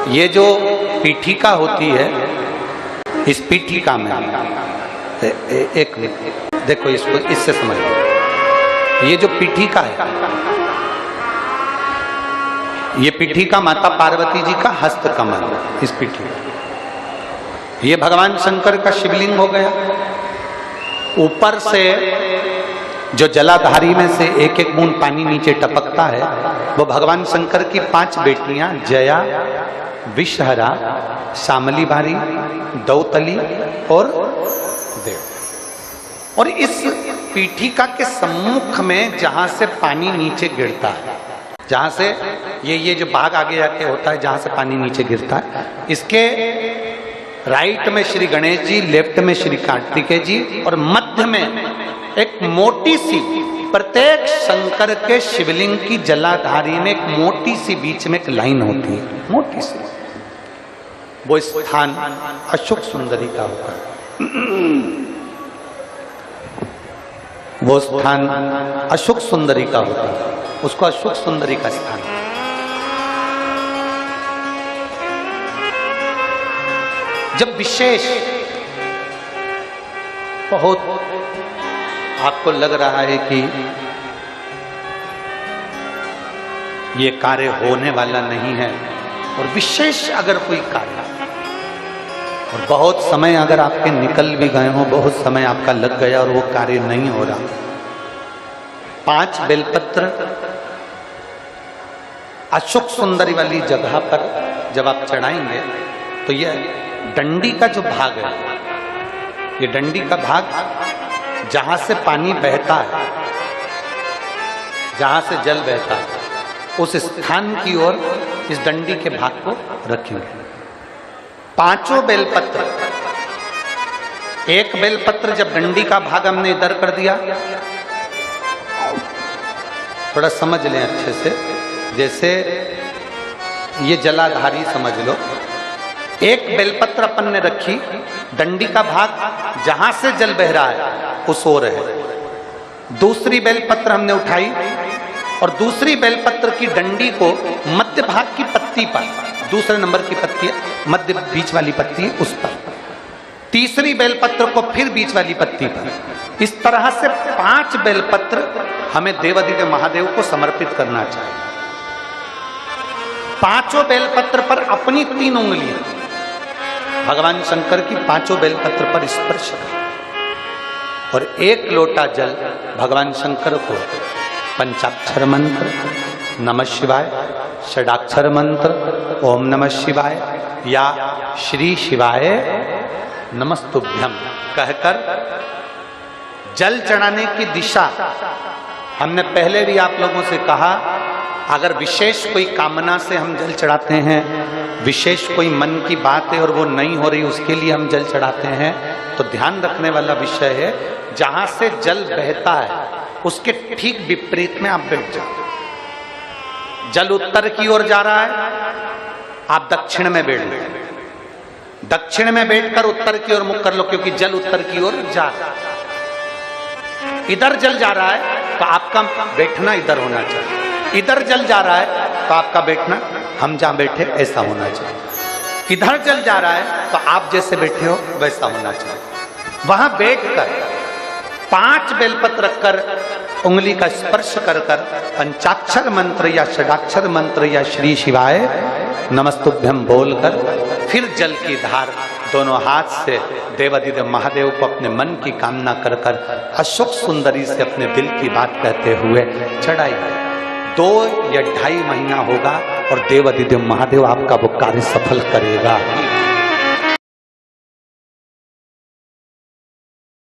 ये जो पीठिका होती है, इस पीठिका में एक मिनट देखो, इसको इससे समझ लो। ये जो पीठिका है, ये पीठिका माता पार्वती जी का हस्त कमल, इस पीठिका, ये भगवान शंकर का शिवलिंग हो गया। ऊपर से जो जलाधारी में से एक एक बूंद पानी नीचे टपकता है, वो भगवान शंकर की 5 बेटियां जया, विषहरा, शामली बारी, दौतली और देव। और इस पीठिका के सम्मुख में जहां से पानी नीचे गिरता है, जहां से ये जो भाग आगे जाके होता है, जहां से पानी नीचे गिरता है, इसके राइट में श्री गणेश जी, लेफ्ट में श्री कार्तिकेय जी, और मध्य में एक मोटी सी, प्रत्येक शंकर के शिवलिंग की जलाधारी में एक मोटी सी बीच में एक लाइन होती है, मोटी सी। वो स्थान अशोक सुंदरी का होता है। वो स्थान अशोक सुंदरी का होता है, उसको अशोक सुंदरी का स्थान। जब विशेष बहुत आपको लग रहा है कि ये कार्य होने वाला नहीं है, और विशेष अगर कोई कार्य, और बहुत समय अगर आपके निकल भी गए हो, बहुत समय आपका लग गया और वो कार्य नहीं हो रहा, 5 बेलपत्र अशोक सुंदरी वाली जगह पर जब आप चढ़ाएंगे, तो ये डंडी का जो भाग है, ये डंडी का भाग जहां से पानी बहता है, जहां से जल बहता है, उस स्थान की ओर इस डंडी के भाग को रखेंगे। 5 बेलपत्र, एक बेलपत्र जब डंडी का भाग हमने इधर कर दिया, थोड़ा समझ लें अच्छे से, जैसे ये जलाधारी समझ लो, एक बेलपत्र अपन ने रखी, डंडी का भाग जहां से जल बह रहा है उस ओर है। दूसरी बेलपत्र हमने उठाई और दूसरी बेलपत्र की डंडी को मध्य भाग की पत्ती पर, दूसरे नंबर की पत्ती, मध्य बीच वाली पत्ती है उस पर, तीसरी बेलपत्र को फिर बीच वाली पत्ती पर। इस तरह से 5 बेलपत्र हमें देवादिदेव महादेव को समर्पित करना चाहिए। 5 बेलपत्र पर अपनी 3 उंगलियां भगवान शंकर की 5 बेलपत्र पर स्पर्श कर, और 1 लोटा जल भगवान शंकर को पंचाक्षर मंत्र नमः शिवाय, षडाक्षर मंत्र ओम नमः शिवाय या श्री शिवाय नमस्तुभ्यम कहकर जल चढ़ाने की दिशा, हमने पहले भी आप लोगों से कहा, अगर विशेष कोई कामना से हम जल चढ़ाते हैं, विशेष कोई मन की बात है और वो नहीं हो रही, उसके लिए हम जल चढ़ाते हैं, तो ध्यान रखने वाला विषय है, जहां से जल बहता है उसके ठीक विपरीत में आप बैठ जाओ। जल उत्तर की ओर जा रहा है, आप दक्षिण में बैठ लो, दक्षिण में बैठकर उत्तर की ओर मुख कर लो, क्योंकि जल उत्तर की ओर जा रहा है। इधर जल जा रहा है तो आपका बैठना इधर होना चाहिए, इधर जल जा रहा है तो आपका बैठना हम जहां बैठे ऐसा होना चाहिए। इधर जल जा रहा है तो आप जैसे बैठे हो वैसा होना चाहिए। वहां बैठकर 5 बेलपत्र रखकर उंगली का स्पर्श कर कर पंचाक्षर मंत्र या षडाक्षर मंत्र या श्री शिवाय नमस्तुभ्यम बोलकर फिर जल की धार दोनों हाथ से देवादिदेव महादेव को अपने मन की कामना कर कर अशोक सुंदरी से अपने दिल की बात कहते हुए चढ़ाइए। 2 या 2.5 महीना होगा और देवादिदेव महादेव आपका वो कार्य सफल करेगा।